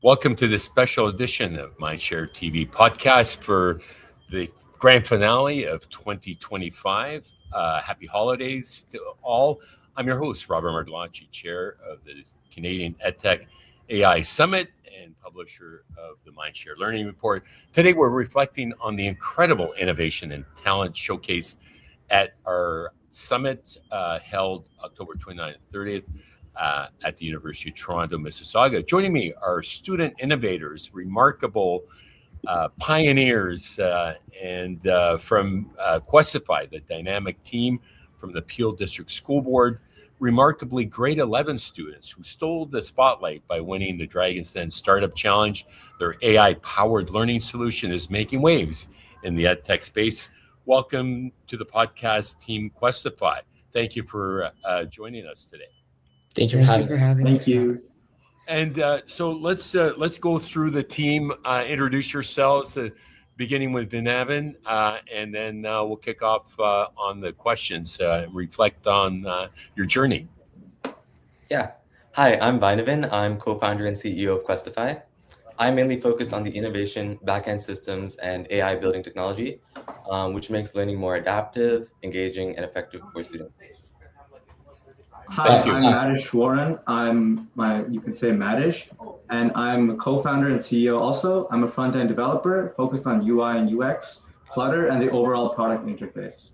Welcome to this special edition of MindShareTV Podcast for the grand finale of 2025. Happy holidays to all. I'm your host, Robert Martellacci, chair of the Canadian EdTech AI Summit and publisher of the MindShare Learning Report. Today, we're reflecting on the incredible innovation and talent showcased at our summit held October 29th and 30th. At the University of Toronto, Mississauga. Joining me are student innovators, remarkable pioneers, and from Questify, the dynamic team from the Peel District School Board, remarkably grade 11 students who stole the spotlight by winning the Dragon's Den Startup Challenge. Their AI-powered learning solution is making waves in the EdTech space. Welcome to the podcast, Team Questify. Thank you for joining us today. Thank you for having us. Thank you. And so let's go through the team. Introduce yourselves, beginning with Binavin, and then we'll kick off on the questions. Reflect on your journey. Yeah. Hi, I'm Binavin. I'm co-founder and CEO of Questify. I mainly focus on the innovation, backend systems, and AI building technology, which makes learning more adaptive, engaging, and effective for students. Hi, I'm Madish Warren. You can say Madish, and I'm a co-founder and CEO also. I'm a front-end developer focused on UI and UX, Flutter, and the overall product interface.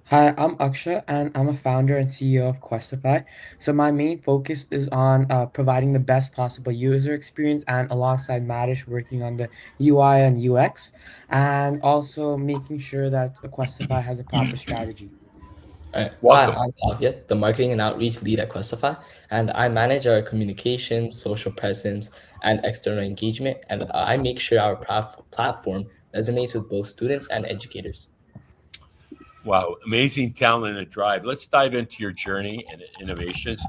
Hi, I'm Akshay, and I'm a founder and CEO of Questify. So my main focus is on providing the best possible user experience, and alongside Madish, working on the UI and UX, and also making sure that Questify has a proper strategy. All right. Welcome. Hi, I'm Tavia, the marketing and outreach lead at Questify, and I manage our communications, social presence, and external engagement, and I make sure our platform resonates with both students and educators. Wow, amazing talent and drive. Let's dive into your journey and innovations.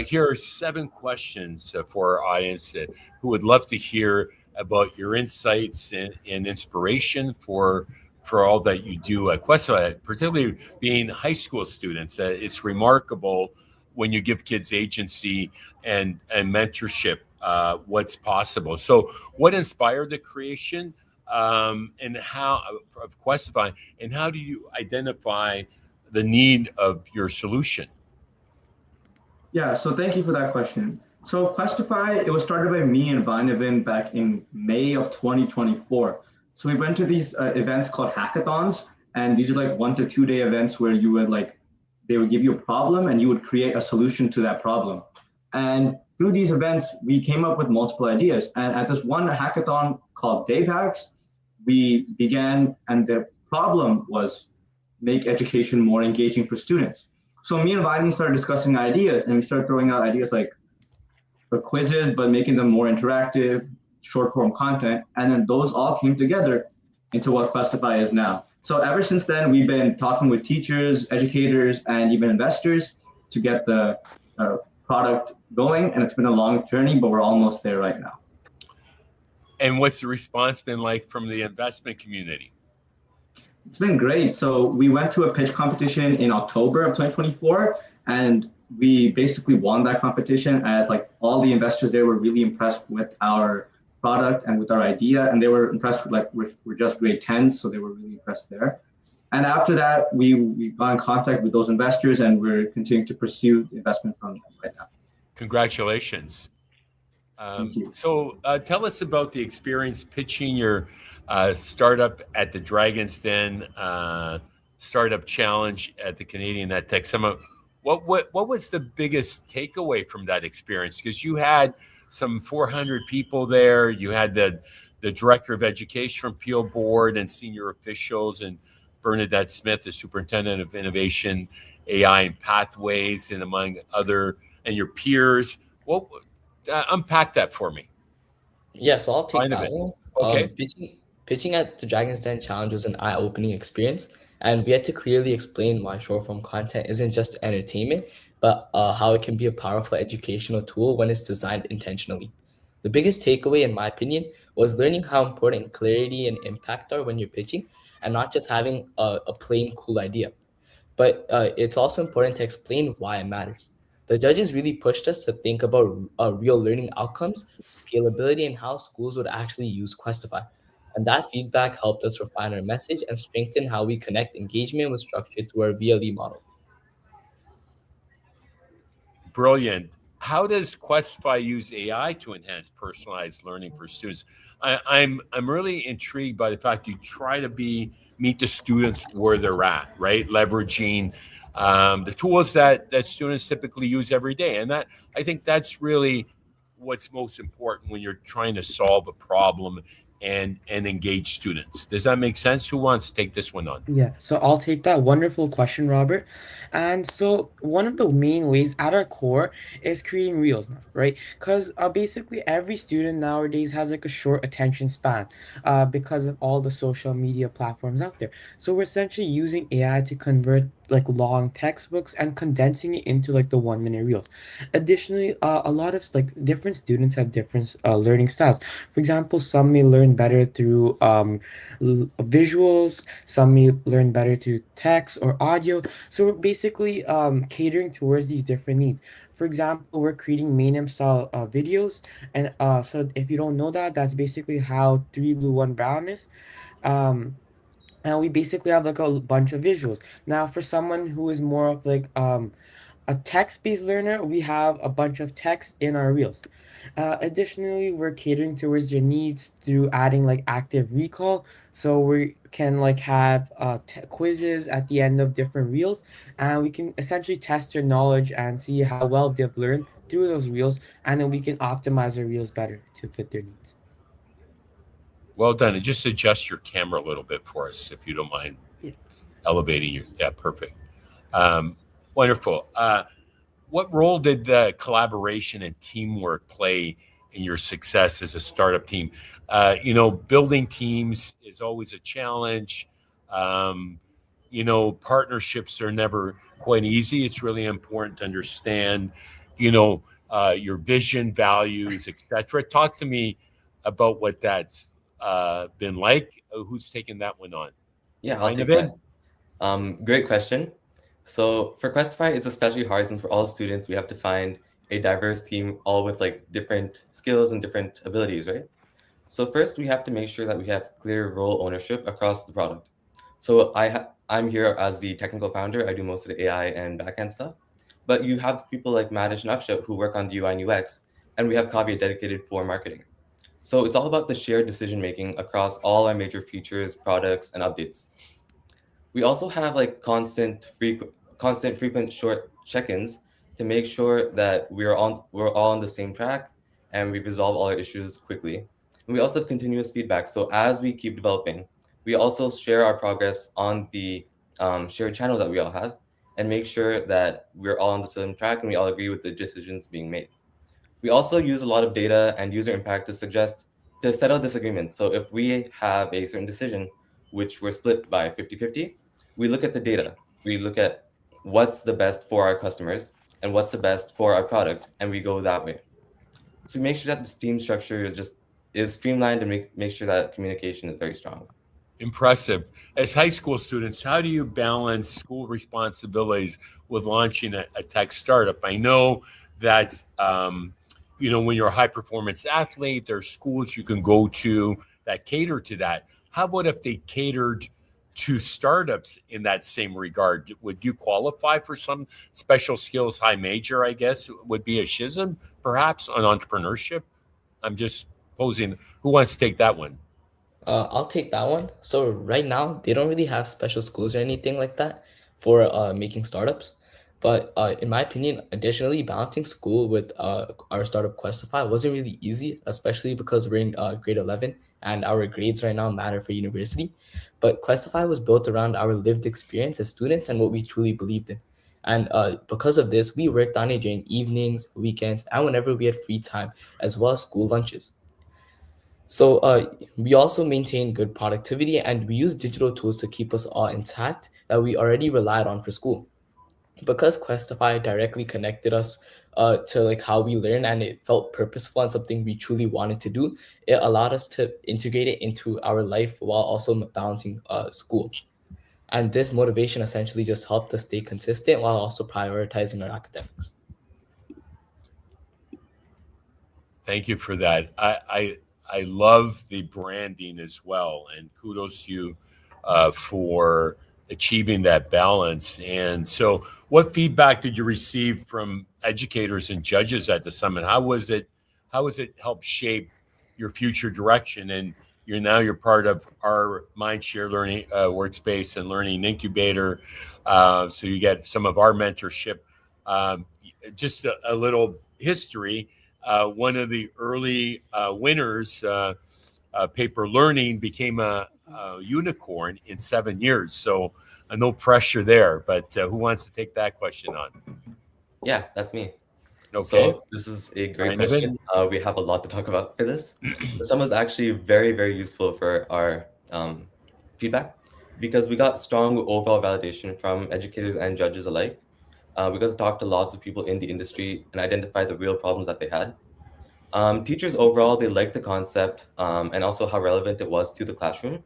Here are 7 questions for our audience who would love to hear about your insights and inspiration for all that you do at Questify, particularly being high school students. It's remarkable when you give kids agency and mentorship, what's possible. So what inspired the creation and how of Questify, and how do you identify the need of your solution? Yeah, so thank you for that question. So Questify, it was started by me and Binavin back in May of 2024. So we went to these events called hackathons, and these are like 1 to 2 day events where they would give you a problem and you would create a solution to that problem. And through these events, we came up with multiple ideas. And at this one hackathon called Dave Hacks, we began, and the problem was make education more engaging for students. So me and Biden started discussing ideas, and we started throwing out ideas like the quizzes, but making them more interactive, short form content, and then those all came together into what Questify is now. So ever since then, we've been talking with teachers, educators, and even investors to get the product going, and it's been a long journey, but we're almost there right now. And what's the response been like from the investment community? It's been great. So we went to a pitch competition in October of 2024, and we basically won that competition, as like all the investors there were really impressed with our product and with our idea, and they were impressed with we're just grade 10s, so they were really impressed there. And after that, we got in contact with those investors, and we're continuing to pursue investment from them right now. Congratulations. Thank you. So tell us about the experience pitching your startup at the Dragon's Den Startup Challenge at the Canadian EdTech Summit. What was the biggest takeaway from that experience? Because you had some 400 people there. You had the director of education from Peel Board and senior officials, and Bernadette Smith, the superintendent of innovation, AI and pathways, and among other, and your peers. Well, unpack that for me. Yeah, so I'll take that one. Okay. Pitching at the Dragon's Den Challenge was an eye-opening experience, and we had to clearly explain why short-form content isn't just entertainment, but how it can be a powerful educational tool when it's designed intentionally. The biggest takeaway, in my opinion, was learning how important clarity and impact are when you're pitching, and not just having a plain cool idea. But it's also important to explain why it matters. The judges really pushed us to think about real learning outcomes, scalability, and how schools would actually use Questify. And that feedback helped us refine our message and strengthen how we connect engagement with structure through our VLE model. Brilliant. How does Questify use AI to enhance personalized learning for students? I'm really intrigued by the fact you try to meet the students where they're at, right? Leveraging the tools that students typically use every day, and that I think that's really what's most important when you're trying to solve a problem and engage students. Does that make sense? Who wants to take this one on? Yeah, so I'll take that. Wonderful question, Robert. And so one of the main ways at our core is creating reels now, right? Because basically every student nowadays has like a short attention span because of all the social media platforms out there. So we're essentially using AI to convert like long textbooks and condensing it into like the 1 minute reels. Additionally, a lot of like different students have different learning styles. For example, some may learn better through visuals, some may learn better through text or audio. So we're basically catering towards these different needs. For example, we're creating Mainem style videos, and so if you don't know that, that's basically how Three Blue One Brown is. Um, and we basically have like a bunch of visuals. Now, for someone who is more of like a text-based learner, we have a bunch of text in our reels. Additionally, we're catering towards your needs through adding like active recall. So we can like have quizzes at the end of different reels, and we can essentially test your knowledge and see how well they've learned through those reels, and then we can optimize our reels better to fit their needs. Well done. And just adjust your camera a little bit for us, if you don't mind Yeah. elevating your. Yeah, perfect. Wonderful. What role did the collaboration and teamwork play in your success as a startup team? Building teams is always a challenge. Um, Partnerships are never quite easy. It's really important to understand, your vision, values, etc. Talk to me about what that's been like. Who's taken that one on? Yeah, I'll take Ivan? that. Great question. So for Questify, it's especially hard since for all students, we have to find a diverse team, all with like different skills and different abilities, right? So first, we have to make sure that we have clear role ownership across the product. So I'm here as the technical founder. I do most of the AI and backend stuff. But you have people like Manish and Akshay who work on the UI and UX, and we have Kavya dedicated for marketing. So it's all about the shared decision making across all our major features, products, and updates. We also have like frequent short check-ins to make sure that we're all on the same track and we resolve all our issues quickly. And we also have continuous feedback. So as we keep developing, we also share our progress on the shared channel that we all have and make sure that we're all on the same track and we all agree with the decisions being made. We also use a lot of data and user impact to settle disagreements. So if we have a certain decision, which we're split by 50-50, we look at the data. We look at what's the best for our customers and what's the best for our product, and we go that way. So we make sure that the team structure is streamlined and make sure that communication is very strong. Impressive. As high school students, how do you balance school responsibilities with launching a tech startup? I know that, when you're a high performance athlete, there's schools you can go to that cater to that. How about if they catered to startups in that same regard? Would you qualify for some special skills high major, I guess, would be a schism perhaps on entrepreneurship? I'm just posing. Who wants to take that one? I'll take that one. So right now, they don't really have special schools or anything like that for making startups. But in my opinion, additionally, balancing school with our startup Questify wasn't really easy, especially because we're in grade 11 and our grades right now matter for university. But Questify was built around our lived experience as students and what we truly believed in. And because of this, we worked on it during evenings, weekends, and whenever we had free time, as well as school lunches. So we also maintain good productivity and we use digital tools to keep us all intact that we already relied on for school. Because Questify directly connected us to like how we learn and it felt purposeful and something we truly wanted to do, it allowed us to integrate it into our life while also balancing school. And this motivation essentially just helped us stay consistent while also prioritizing our academics. Thank you for that. I love the branding as well, and kudos to you for achieving that balance. And so, what feedback did you receive from educators and judges at the summit? How was it? How has it helped shape your future direction? And you're part of our MindShare Learning Workspace and Learning Incubator, so you get some of our mentorship. Um, just a little history. One of the early winners, Paper Learning, became a unicorn in 7 years. So no pressure there. But who wants to take that question on? Yeah, that's me. Okay. So this is a great Brandon? question. We have a lot to talk about for this. The sum was actually very, very useful for our feedback because we got strong overall validation from educators and judges alike. We got to talk to lots of people in the industry and identify the real problems that they had. Teachers overall, they liked the concept and also how relevant it was to the classroom,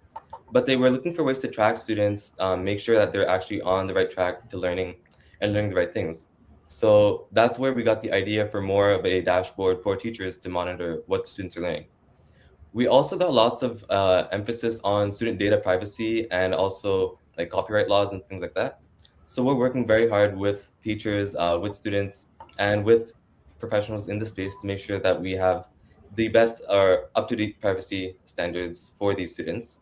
but they were looking for ways to track students, make sure that they're actually on the right track to learning and learning the right things. So that's where we got the idea for more of a dashboard for teachers to monitor what students are learning. We also got lots of emphasis on student data privacy and also like copyright laws and things like that. So we're working very hard with teachers, with students, and with professionals in the space to make sure that we have the best or up-to-date privacy standards for these students.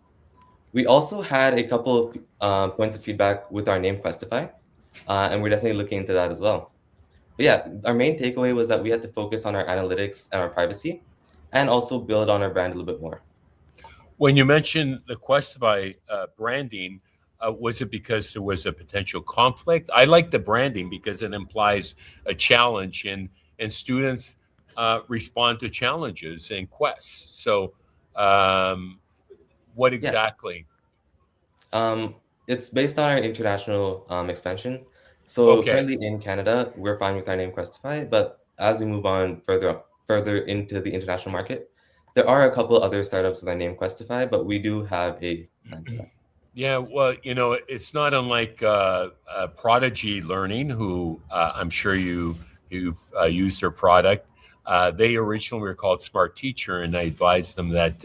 We also had a couple of points of feedback with our name Questify, and we're definitely looking into that as well. But yeah, our main takeaway was that we had to focus on our analytics and our privacy, and also build on our brand a little bit more. When you mentioned the Questify branding, was it because there was a potential conflict? I like the branding because it implies a challenge, and students respond to challenges and quests. So, what Yeah. exactly? It's based on our international expansion. So Okay. currently in Canada, we're fine with our name Questify, but as we move on further into the international market, there are a couple other startups with our name Questify, but we do have a plan for that. Yeah, well, it's not unlike Prodigy Learning, who I'm sure you've used their product. They originally were called Smart Teacher, and I advised them that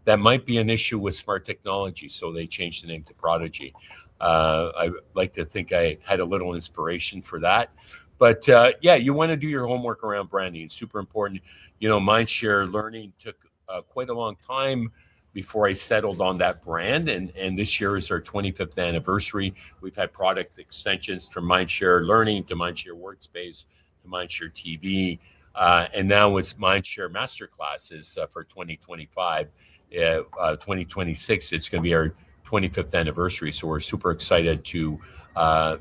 that might be an issue with smart technology, so they changed the name to Prodigy. I like to think I had a little inspiration for that. But yeah, you want to do your homework around branding. It's super important. Mindshare Learning took quite a long time before I settled on that brand. And this year is our 25th anniversary. We've had product extensions from Mindshare Learning to Mindshare Workspace to Mindshare TV. And now it's Mindshare Masterclasses for 2025. 2026, it's going to be our 25th anniversary. So we're super excited to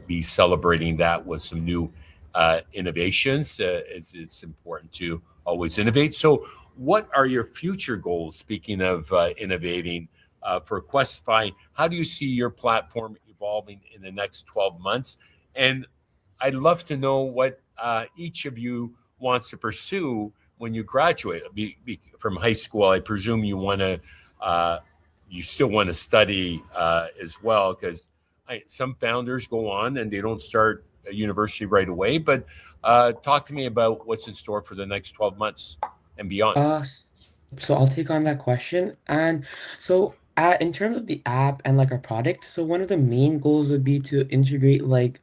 be celebrating that with some new innovations. It's important to always innovate. So what are your future goals, speaking of innovating, for Questify? How do you see your platform evolving in the next 12 months? And I'd love to know what each of you wants to pursue when you graduate from high school. I presume you still want to study as well, because some founders go on and they don't start a university right away. But talk to me about what's in store for the next 12 months and beyond. So I'll take on that question. And so, in terms of the app and like our product, so one of the main goals would be to integrate like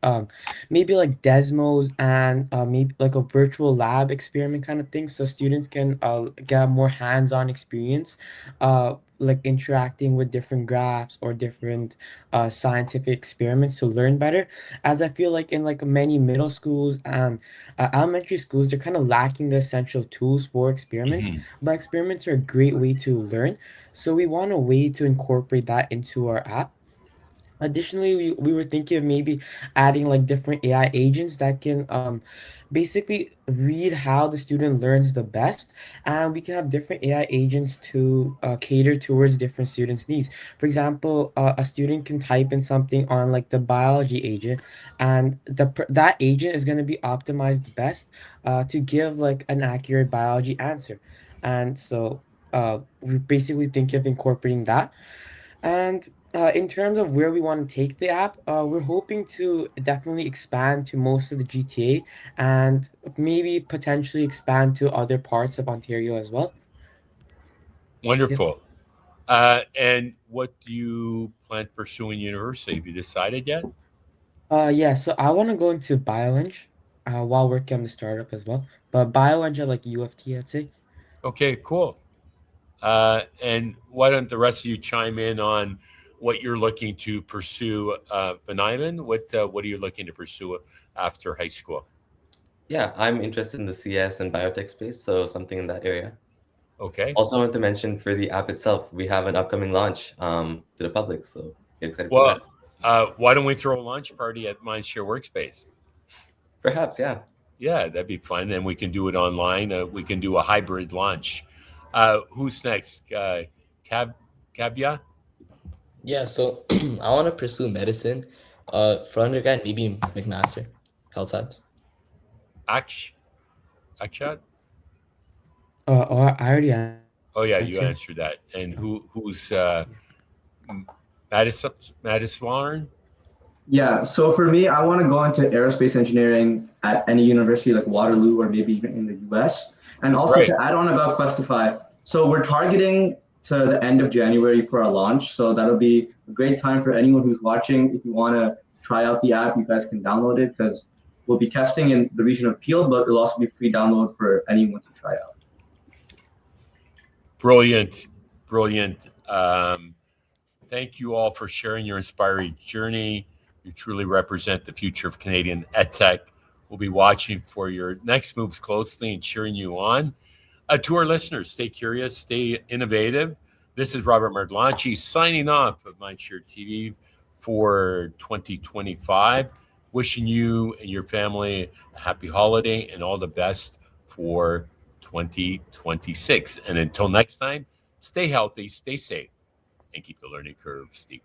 maybe like Desmos and maybe like a virtual lab experiment kind of thing, so students can get a more hands-on experience, like interacting with different graphs or different scientific experiments to learn better. As I feel like in like many middle schools and elementary schools, they're kind of lacking the essential tools for experiments. Mhm. But experiments are a great way to learn. So we want a way to incorporate that into our app. Additionally, we were thinking of maybe adding like different AI agents that can basically read how the student learns the best, and we can have different AI agents to cater towards different students' needs. For example, a student can type in something on like the biology agent, and that agent is going to be optimized best to give like an accurate biology answer. And so we basically think of incorporating that. And In terms of where we want to take the app, we're hoping to definitely expand to most of the GTA and maybe potentially expand to other parts of Ontario as well. Wonderful. And what do you plan to pursue in university? Have you decided yet? Yeah, so I want to go into BioEng while working on the startup as well. But BioEng at like U of T, I'd say. Okay, cool. And why don't the rest of you chime in on what you're looking to pursue, Benaiman? What are you looking to pursue after high school? Yeah, I'm interested in the CS and biotech space, so something in that area. Okay. Also, I want to mention for the app itself, we have an upcoming launch to the public, so get excited for Well, that. why don't we throw a lunch party at Mindshare Workspace? Perhaps, yeah. Yeah, that'd be fun, and we can do it online. We can do a hybrid launch. Who's next? Kabia? Yeah, so I want to pursue medicine. For undergrad, maybe McMaster, health science. Akshat? Or I already Oh yeah, you answered. answered that. And who's Madiswarn? Yeah, so for me, I want to go into aerospace engineering at any university like Waterloo or maybe even in the US. And also Right. to add on about Questify, so we're targeting to the end of January for our launch. So that'll be a great time for anyone who's watching. If you want to try out the app, you guys can download it because we'll be testing in the region of Peel, but it'll also be free download for anyone to try out. Brilliant. Thank you all for sharing your inspiring journey. You truly represent the future of Canadian EdTech. We'll be watching for your next moves closely and cheering you on. To our listeners, stay curious, stay innovative. This is Robert Martellacci signing off of Mindshare TV for 2025. Wishing you and your family a happy holiday and all the best for 2026. And until next time, stay healthy, stay safe, and keep the learning curve steep.